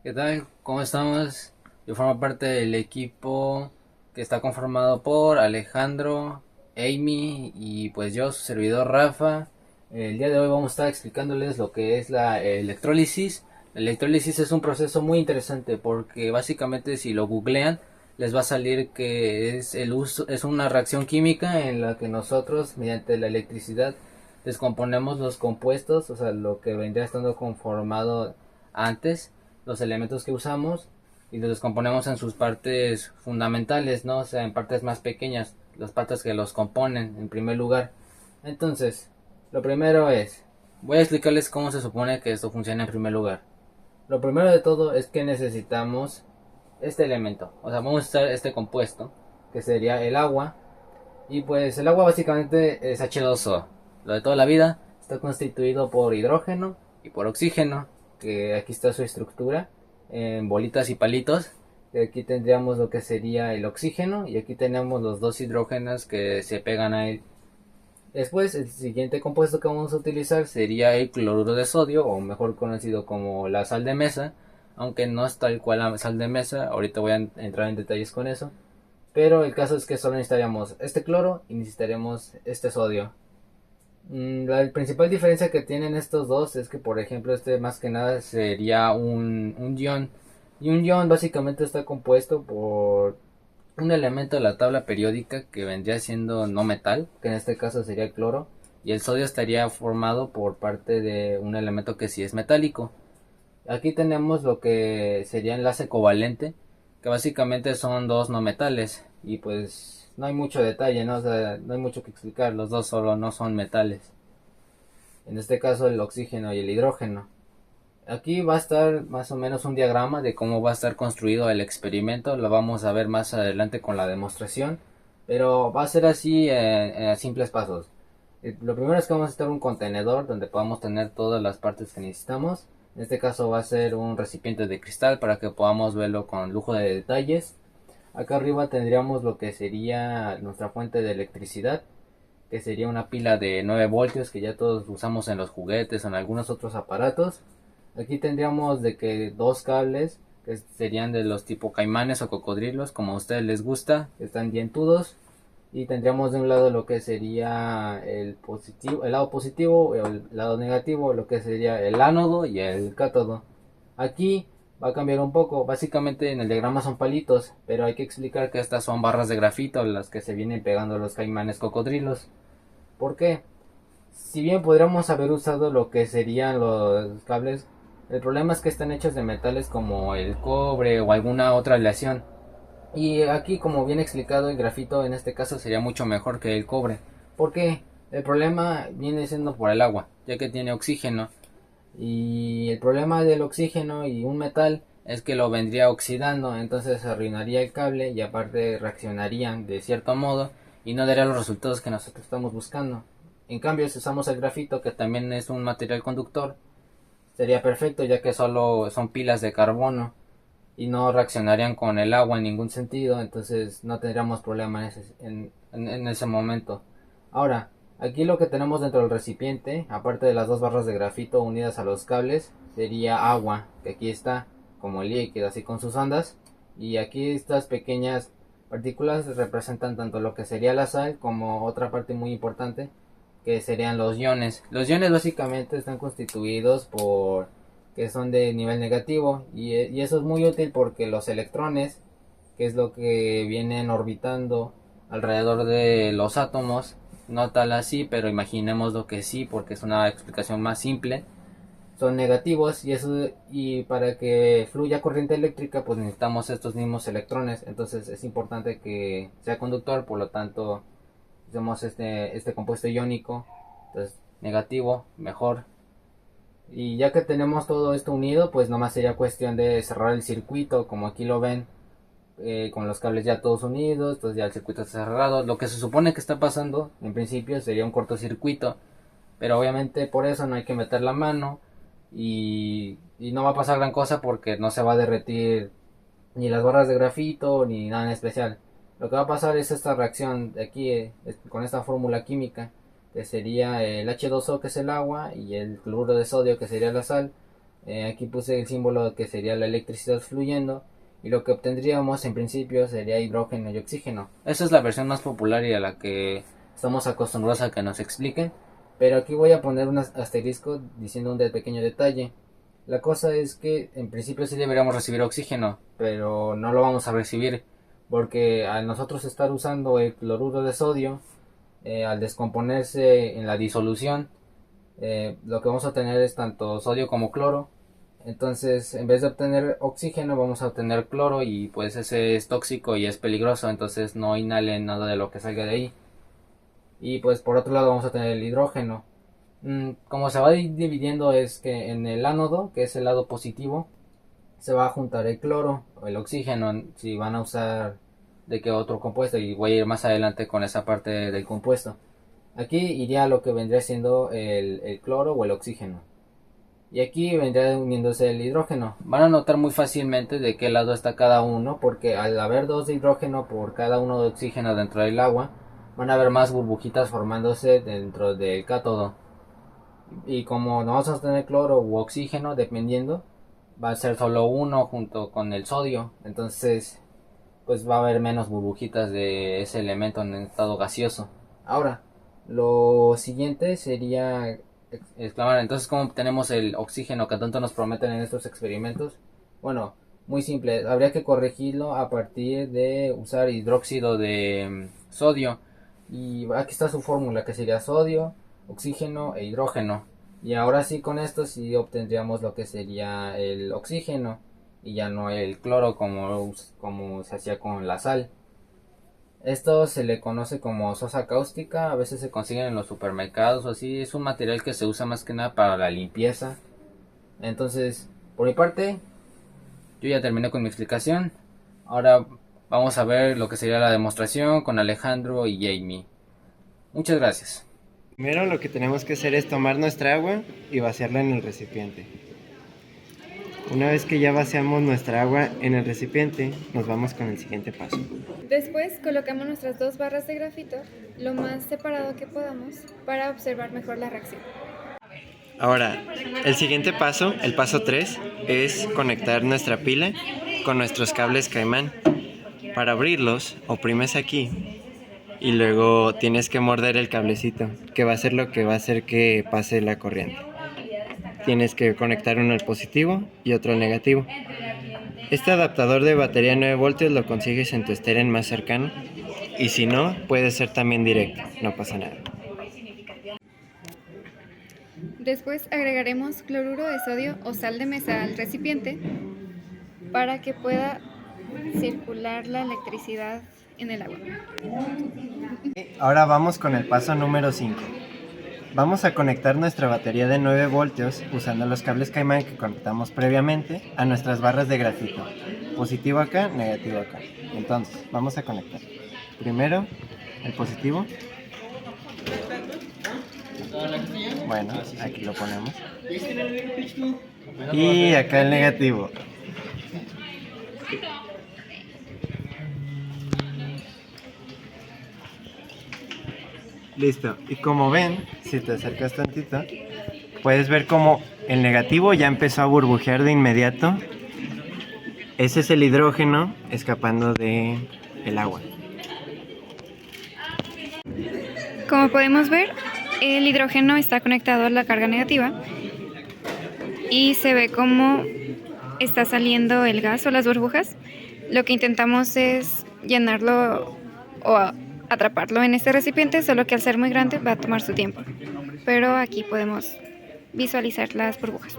¿Qué tal? ¿Cómo estamos? Yo formo parte del equipo que está conformado por Alejandro, Amy y pues yo, su servidor Rafa. El día de hoy vamos a estar explicándoles lo que es la electrólisis. La electrólisis es un proceso muy interesante porque básicamente si lo googlean les va a salir que es una reacción química en la que nosotros mediante la electricidad descomponemos los compuestos, o sea, lo que vendría estando conformado antes, los elementos que usamos, y los descomponemos en sus partes fundamentales, ¿no? O sea, en partes más pequeñas, las partes que los componen en primer lugar. Entonces, lo primero es, voy a explicarles cómo se supone que esto funciona en primer lugar. Lo primero de todo es que necesitamos este elemento, o sea, vamos a usar este compuesto, que sería el agua, y pues el agua básicamente es H2O. Lo de toda la vida está constituido por hidrógeno y por oxígeno, que aquí está su estructura en bolitas y palitos. Aquí tendríamos lo que sería el oxígeno y aquí tenemos los dos hidrógenos que se pegan a él. Después, el siguiente compuesto que vamos a utilizar sería el cloruro de sodio, o mejor conocido como la sal de mesa, aunque no es tal cual la sal de mesa, ahorita voy a entrar en detalles con eso. Pero el caso es que solo necesitaríamos este cloro y necesitaríamos este sodio. La principal diferencia que tienen estos dos es que, por ejemplo, este más que nada sería un ion. Y un ion básicamente está compuesto por un elemento de la tabla periódica que vendría siendo no metal, que en este caso sería el cloro. Y el sodio estaría formado por parte de un elemento que sí es metálico. Aquí tenemos lo que sería enlace covalente, que básicamente son dos no metales. Y pues no hay mucho detalle, ¿no? O sea, no hay mucho que explicar, los dos solo no son metales. En este caso el oxígeno y el hidrógeno. Aquí va a estar más o menos un diagrama de cómo va a estar construido el experimento. Lo vamos a ver más adelante con la demostración. Pero va a ser así en simples pasos. Lo primero es que vamos a estar un contenedor donde podamos tener todas las partes que necesitamos. En este caso va a ser un recipiente de cristal para que podamos verlo con lujo de detalles. Acá arriba tendríamos lo que sería nuestra fuente de electricidad, que sería una pila de 9 voltios que ya todos usamos en los juguetes o en algunos otros aparatos. Aquí tendríamos de que dos cables que serían de los tipo caimanes o cocodrilos, como a ustedes les gusta, que están dientudos. Y tendríamos de un lado lo que sería el lado positivo o el lado negativo, lo que sería el ánodo y el cátodo. Aquí va a cambiar un poco, básicamente en el diagrama son palitos, pero hay que explicar que estas son barras de grafito las que se vienen pegando a los caimanes cocodrilos. ¿Por qué? Si bien podríamos haber usado lo que serían los cables, el problema es que están hechos de metales como el cobre o alguna otra aleación. Y aquí, como bien explicado, el grafito en este caso sería mucho mejor que el cobre. ¿Por qué? El problema viene siendo por el agua, ya que tiene oxígeno. Y el problema del oxígeno y un metal es que lo vendría oxidando, entonces arruinaría el cable y aparte reaccionarían de cierto modo y no daría los resultados que nosotros estamos buscando. En cambio, si usamos el grafito, que también es un material conductor, sería perfecto ya que solo son pilas de carbono y no reaccionarían con el agua en ningún sentido, entonces no tendríamos problema en ese momento. Ahora, aquí lo que tenemos dentro del recipiente, aparte de las dos barras de grafito unidas a los cables, sería agua, que aquí está como líquido, así con sus ondas, y aquí estas pequeñas partículas representan tanto lo que sería la sal como otra parte muy importante, que serían los iones. Los iones básicamente están constituidos por que son de nivel negativo y eso es muy útil porque los electrones, que es lo que vienen orbitando alrededor de los átomos, no tal así, pero imaginemos lo que sí porque es una explicación más simple, son negativos y para que fluya corriente eléctrica pues necesitamos estos mismos electrones, entonces es importante que sea conductor, por lo tanto usamos este compuesto iónico, entonces negativo, mejor. Y ya que tenemos todo esto unido, pues nomás sería cuestión de cerrar el circuito, como aquí lo ven, con los cables ya todos unidos, entonces ya el circuito está cerrado. Lo que se supone que está pasando, en principio, sería un cortocircuito, pero obviamente por eso no hay que meter la mano y no va a pasar gran cosa porque no se va a derretir ni las barras de grafito ni nada en especial. Lo que va a pasar es esta reacción de aquí con esta fórmula química, que sería el H2O, que es el agua, y el cloruro de sodio, que sería la sal. Aquí puse el símbolo que sería la electricidad fluyendo, y lo que obtendríamos en principio sería hidrógeno y oxígeno. Esa es la versión más popular y a la que estamos acostumbrados a que nos expliquen, pero aquí voy a poner un asterisco diciendo un pequeño detalle. La cosa es que en principio sí deberíamos recibir oxígeno, pero no lo vamos a recibir porque al nosotros estar usando el cloruro de sodio, al descomponerse en la disolución, lo que vamos a obtener es tanto sodio como cloro. Entonces, en vez de obtener oxígeno, vamos a obtener cloro, y pues ese es tóxico y es peligroso, entonces no inhalen nada de lo que salga de ahí. Y pues por otro lado vamos a tener el hidrógeno. Como se va a ir dividiendo es que en el ánodo, que es el lado positivo, se va a juntar el cloro o el oxígeno, si van a usar de qué otro compuesto, y voy a ir más adelante con esa parte del compuesto. Aquí iría lo que vendría siendo el cloro o el oxígeno. Y aquí vendría uniéndose el hidrógeno. Van a notar muy fácilmente de qué lado está cada uno, porque al haber 2 de hidrógeno por cada uno de oxígeno dentro del agua, van a haber más burbujitas formándose dentro del cátodo. Y como no vamos a tener cloro u oxígeno, dependiendo, va a ser solo uno junto con el sodio. Entonces, pues va a haber menos burbujitas de ese elemento en estado gaseoso. Ahora, lo siguiente sería exclamar, entonces, ¿cómo obtenemos el oxígeno que tanto nos prometen en estos experimentos? Bueno, muy simple, habría que corregirlo a partir de usar hidróxido de sodio. Y aquí está su fórmula, que sería sodio, oxígeno e hidrógeno. Y ahora sí, con esto sí obtendríamos lo que sería el oxígeno, y ya no el cloro como se hacía con la sal. Esto se le conoce como sosa cáustica, a veces se consiguen en los supermercados o así. Es un material que se usa más que nada para la limpieza. Entonces, por mi parte, yo ya terminé con mi explicación. Ahora vamos a ver lo que sería la demostración con Alejandro y Jamie. Muchas gracias. Primero lo que tenemos que hacer es tomar nuestra agua y vaciarla en el recipiente. Una vez que ya vaciamos nuestra agua en el recipiente, nos vamos con el siguiente paso. Después colocamos nuestras 2 barras de grafito lo más separado que podamos para observar mejor la reacción. Ahora, el siguiente paso, el paso 3, es conectar nuestra pila con nuestros cables caimán. Para abrirlos, oprimes aquí y luego tienes que morder el cablecito, que va a ser lo que va a hacer que pase la corriente. Tienes que conectar uno al positivo y otro al negativo. Este adaptador de batería 9 voltios lo consigues en tu esteren más cercano, y si no, puede ser también directo, no pasa nada. Después agregaremos cloruro de sodio o sal de mesa al recipiente para que pueda circular la electricidad en el agua. Ahora vamos con el paso número 5. Vamos a conectar nuestra batería de 9 voltios usando los cables caimán que conectamos previamente a nuestras barras de grafito. Positivo acá, negativo acá. Entonces, vamos a conectar. Primero, el positivo. Bueno, aquí lo ponemos. Y acá el negativo. Listo. Y como ven, si te acercas tantito, puedes ver como el negativo ya empezó a burbujear de inmediato. Ese es el hidrógeno escapando del agua. Como podemos ver, el hidrógeno está conectado a la carga negativa y se ve cómo está saliendo el gas o las burbujas. Lo que intentamos es llenarlo o atraparlo en este recipiente, solo que al ser muy grande va a tomar su tiempo. Pero aquí podemos visualizar las burbujas.